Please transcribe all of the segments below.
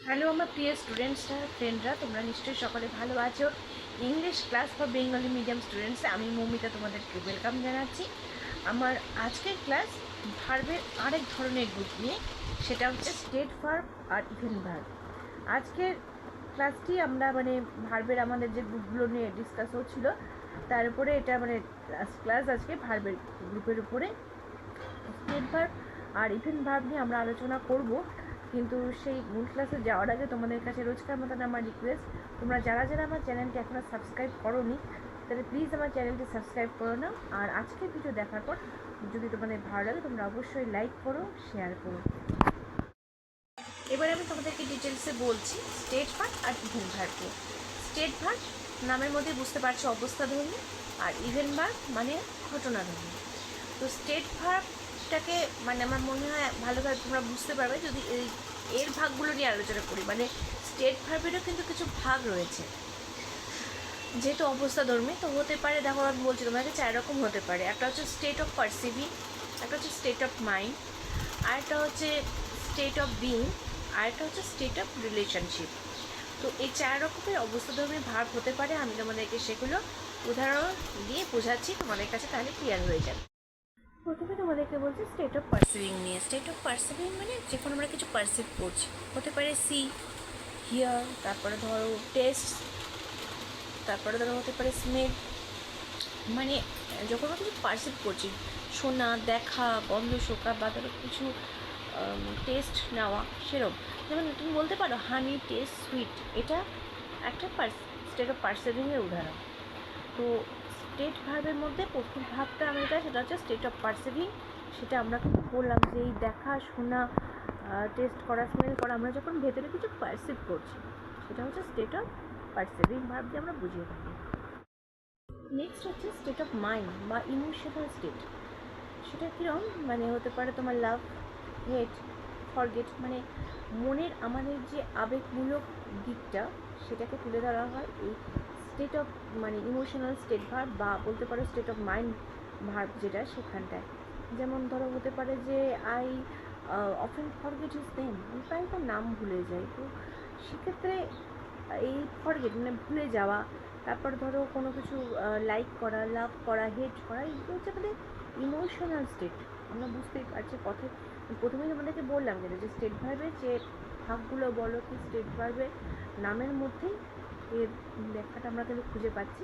Hello আমার প্রিয় স্টুডেন্টসরা ফ্রেন্ডরা, তোমরা নিশ্চয়ই সকলে ভালো আছো। English class for Bengali medium students, আমি মৌমিতা তোমাদেরকে ওয়েলকাম জানাচ্ছি। আমার আজকের ক্লাস ভার্বের আরেক ধরনের গ্রুপ নিয়ে, সেটা হচ্ছে স্টেট ভার্ব আর ইভেন্ট ভার্ব। আজকের ক্লাসটি আমরা ভার্বের আমাদের যে গ্রুপগুলো নিয়ে ডিসকাস হচ্ছিলো তার উপরে এটা ক্লাস আজকে ভার্বের গ্রুপের উপরে স্টেট ভার্ব আর ইভেন্ট ভার্ব নিয়ে আমরা আলোচনা করব। কিন্তু সেই মূল ক্লাসে যাওয়ার আগে তোমাদের কাছে রোজকার মতন আমার রিকোয়েস্ট, তোমরা যারা যারা আমার চ্যানেলটি এখনও সাবস্ক্রাইব করোনি তাহলে প্লিজ আমার চ্যানেলটি সাবস্ক্রাইব করে নাও। আর আজকের ভিডিও দেখার পর যদি তোমাদের ভালো লাগে তোমরা অবশ্যই লাইক করো, শেয়ার করো। এবার আমি তোমাদেরকে ডিটেলসে বলছি স্টেট ভার্ব আর ইভেন্ট ভার্বকে। স্টেট ভার্ব নামের মধ্যে বুঝতে পারছো অবস্থাধর্মী, আর ইভেন্ট ভার্ব মানে ঘটনাধর্মী। তো স্টেট ভার্বটাকে আমার মনে হয় ভালোভাবে তোমরা বুঝতে পারবে যদি এর ভাগগুলো নিয়ে আলোচনা করি। স্টেট ভার্বেরও কিন্তু কিছু ভাগ রয়েছে, যেহেতু অবস্থাধর্মী তো হতে পারে। দেখো আমি বলছি তোমাকে 4 রকম হতে পারে। একটা হচ্ছে স্টেট অফ পারসিভিং, একটা হচ্ছে স্টেট অফ মাইন্ড, আরেকটা হচ্ছে স্টেট অফ বিং, আরেকটা হচ্ছে স্টেট অফ রিলেশনশিপ। তো এই 4 রকমের অবস্থাধর্মী ভার্ব হতে পারে। আমি তোমাদেরকে সেগুলো উদাহরণ দিয়ে বোঝাচ্ছি, তোমাদের কাছে তাহলে ক্লিয়ার হয়ে যাবে। প্রথমে তোমাদেরকে বলছি স্টেট অফ পারসিভিং নিয়ে। স্টেট অফ পারসিভিং মানে যখন আমরা কিছু পারসিভ করছি, হতে পারে সি, হিয়ার, তারপরে ধরো টেস্ট, তারপরে ধরো হতে পারে স্মেল। যখন আমরা কিছু পারসিভ করছি, শোনা, দেখা, গন্ধ শোকা, বা ধরো কিছু টেস্ট নেওয়া, সেরকম। যেমন তুমি বলতে পারো হানি টেস্ট সুইট, এটা একটা স্টেট অফ পারসিভিংয়ের উদাহরণ। তো স্টেট ভার্বের মধ্যে প্রথম ভাবটা সেটা হচ্ছে স্টেট অফ পারসিভিং। সেটা আমরা কিন্তু বললাম যে এই দেখা, শোনা, টেস্ট করা, স্মেল করা, আমরা যখন ভেতরে কিছু পারসিভ করছি সেটা হচ্ছে স্টেট অফ পারসিভিং ভার্ব দিয়ে আমরা বুঝিয়ে থাকি। নেক্সট হচ্ছে স্টেট অফ মাইন্ড বা ইমোশনাল স্টেট। সেটা কীরকম হতে পারে তোমার লাভ, হেট, ফরগেট, মনের আমাদের যে আবেগমূলক দিকটা সেটাকে তুলে ধরা হয় এই state of emotional state verb, বা বলতে পারো স্টেট অফ মাইন্ড ভার্ব যেটা সেখানটায়। যেমন ধরো হতে পারে যে I often forget his name, আমি প্রায় তার নাম ভুলে যাই। তো সেক্ষেত্রে এই ফরগেট ভুলে যাওয়া, তারপর ধরো কোনো কিছু লাইক করা, লাভ করা, হেট করা, এগুলো হচ্ছে আমাদের ইমোশনাল স্টেট। আমরা বুঝতেই পারছি কথায় প্রথমেই আমাদেরকে বললাম যে স্টেট ভার্বের যে ভাগগুলো বলো কি স্টেট ভার্বের নামের মধ্যেই এর ব্যাখ্যাটা আমরা কিন্তু খুঁজে পাচ্ছি।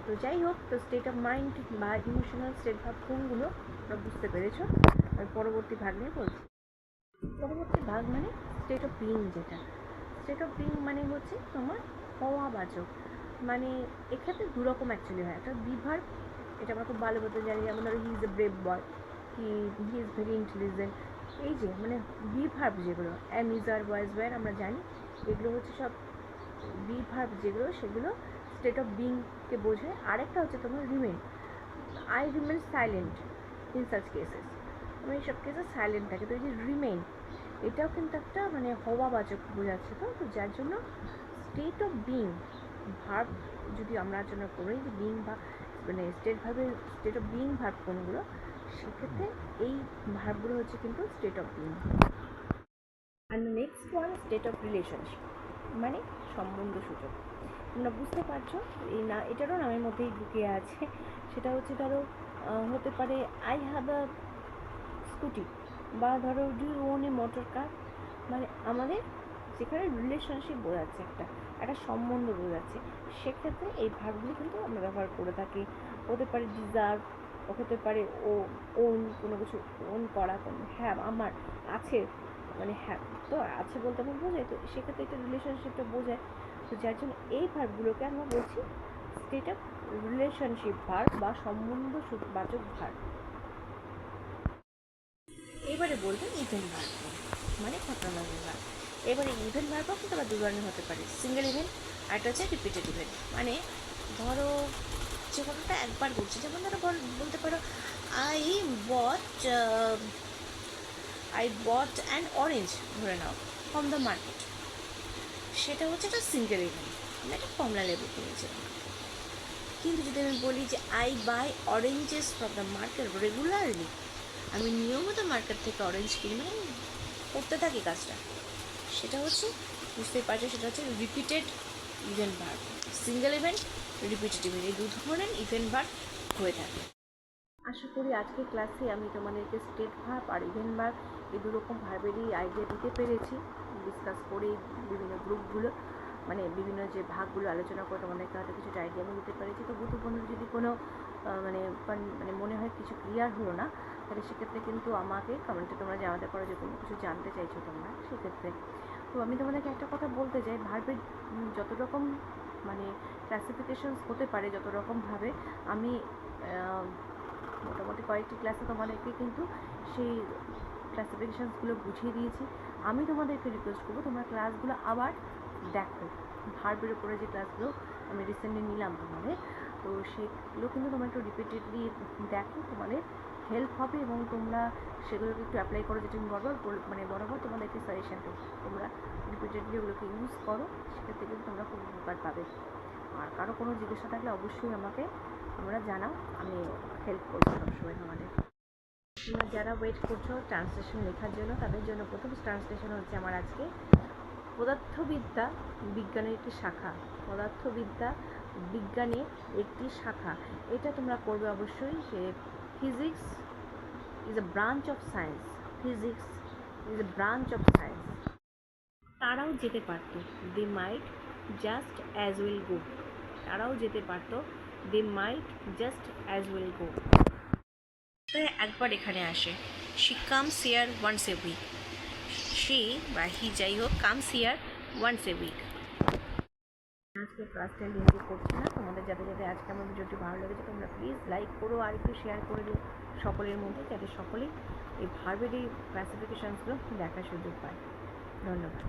তো যাই হোক, তো স্টেট অফ মাইন্ড বা ইমোশনাল স্টেট ভাব কোনগুলো আমরা বুঝতে পেরেছো। আমি পরবর্তী ভাগ নিয়ে বলছি। পরবর্তী ভাগ স্টেট অফ বিং, যেটা স্টেট অফ বিং হচ্ছে তোমার হওয়াবাচক। এক্ষেত্রে দুরকম অ্যাকচুয়ালি হয়। একটা বি ভার্ব, এটা আমরা খুব ভালো মতো জানি, যেমন ধরো he is a brave boy, he is very intelligent. এই যে বি ভার্ব যেগুলো অ্যাম, ইজ, আর, ওয়াজ, ওয়্যার আমরা জানি, এগুলো হচ্ছে সব বি ভার্ব যেগুলো, সেগুলো স্টেট অফ বিংকে বোঝায়। আরেকটা হচ্ছে তোমার remain, I remain silent in such cases, এইসব কেসে সাইলেন্ট থাকে। তো এই যে রিমেন, এটাও কিন্তু একটা হওয়াবাচক বোঝাচ্ছে। তো যার জন্য স্টেট অফ বিং ভার্ব যদি আমরা আলোচনা করি যে বিং বা স্টেট ভার্বের স্টেট অফ বিং ভার্ব কোনগুলো, সেক্ষেত্রে এই ভার্বগুলো হচ্ছে কিন্তু স্টেট অফ বিং। আর next one state of relationship, সম্বন্ধ সূচক। তোমরা বুঝতে পারছো এটারও নামের মধ্যেই ঢুকিয়ে আছে। সেটা হচ্ছে ধরো হতে পারে আই হ্যাভ আ স্কুটি, বা ধরো do you own a motor car. আমাদের যেখানে রিলেশনশিপ বোঝাচ্ছে, একটা সম্বন্ধ বোঝাচ্ছে, সেক্ষেত্রে এই ভার্বগুলি কিন্তু আমরা ব্যবহার করে থাকি। হতে পারে ডিজার্ভ, হতে পারে ওন, কোনো কিছু ওন করা, হ্যাঁ আমার আছে, হ্যাঁ তো আছে বলতে আমরা বোঝাই। তো সেক্ষেত্রে এটা রিলেশনশিপটা বোঝায়। তো যার জন্য এই ভার্বগুলোকে আমরা বলছি স্টেট অফ রিলেশনশিপ ভার্ব বা সম্বন্ধ বাচক ভার্ব। এবারে বলবো ইভেন্ট ভার্ব, ঘটনাধর্মী ভার্ব। এবারে ইভেন্ট ভার্বও কিন্তু আবার 2 ধরনের হতে পারে, সিঙ্গেল ইভেন্ট আর একটা হচ্ছে রিপিটেড ইভেন্ট। ধরো যে ঘটনাটা একবার ঘটছে, যেমন ধরো বলতে পারো আই বট অ্যান অরেঞ্জ, ধরে নাও, ফ্রম দ্য মার্কেট। সেটা হচ্ছে একটা সিঙ্গেল ইভেন্ট, আমি একটা কমলা লেবু কিনেছিলাম। কিন্তু যদি আমি বলি যে I buy oranges from the market regularly, আমি নিয়মিত মার্কেট থেকে অরেঞ্জ কিনে করতে থাকি কাজটা, সেটা হচ্ছে বুঝতেই পারছো, সেটা হচ্ছে repeated event verb. Single event, repeated event, এই 2 ধরনের ইভেন্ট ভার্ব হয়ে থাকে। আশা করি আজকের ক্লাসে আমি তোমাদেরকে স্টেট ভার্ব আর ইভেন্ট ভার্ব এই 2 রকম ভার্বেরই আইডিয়া দিতে পেরেছি, ডিসকাস করে বিভিন্ন গ্রুপগুলো মানে বিভিন্ন যে ভাগগুলো আলোচনা করে তোমাদেরকে হয়তো কিছুটা আইডিয়া আমি দিতে পেরেছি। তো বুধ বন্ধুর যদি কোনো মানে মানে মনে হয় কিছু ক্লিয়ার হলো না, তাহলে সেক্ষেত্রে কিন্তু আমাকে কমেন্টে তোমরা জানাতে পারো যে কোনো কিছু জানতে চাইছো তোমরা সেক্ষেত্রে। তো আমি তোমাদেরকে একটা কথা বলতে চাই, ভার্বের যত রকম মানে ক্লাসিফিকেশনস হতে পারে, যত রকমভাবে আমি মোটামুটি কয়েকটি ক্লাসে তোমাদেরকে কিন্তু সেই ক্লাসিফিকেশানসগুলো বুঝিয়ে দিয়েছি। আমি তোমাদেরকে রিকোয়েস্ট করবো তোমরা ক্লাসগুলো আবার দেখো, ভার্বের উপরে যে ক্লাসগুলো আমি রিসেন্টলি নিলাম তোমাদের, তো সেগুলো কিন্তু তোমরা একটু রিপিটেডলি দেখো, তোমাদের হেল্প হবে এবং তোমরা সেগুলোকে একটু অ্যাপ্লাই করো, যেটা আমি বরাবর তোমাদেরকে সাজেশন দেবো, তোমরা রিপিটেডলি ওগুলোকে ইউজ করো, সেক্ষেত্রে কিন্তু তোমরা খুব উপকার পাবে। আর কারো কোনো জিজ্ঞাসা থাকলে অবশ্যই আমাকে তোমরা জানাও, আমি হেল্প করবো সবসময় তোমাদের। তোমরা যারা ওয়েট করছো ট্রান্সলেশন লেখার জন্য, তাদের জন্য প্রথম ট্রান্সলেশন হচ্ছে আমার আজকে পদার্থবিদ্যা বিজ্ঞানের একটি শাখা। পদার্থবিদ্যা বিজ্ঞানের একটি শাখা, এটা তোমরা করবে অবশ্যই। যে physics is a branch of science, physics is a branch of science. তারাও যেতে পারতো, they might just as will go. তারাও যেতে পারতো, they might just as will go. একবার এখানে আসে, she comes here once a week. She বা হি যাই হোক, comes here once a week. আজকে ক্লাসটা লিঙ্কে করছি না, তোমাদের যাদের যাদের আজকে আমার ভিডিওটি ভালো লেগেছে তোমরা প্লিজ লাইক করো আর একটু শেয়ার করে দিও সকলের মধ্যে, যাতে সকলেই এই ভার্বের এই ক্লাসিফিকেশানসগুলো দেখার সুযোগ পায়। ধন্যবাদ।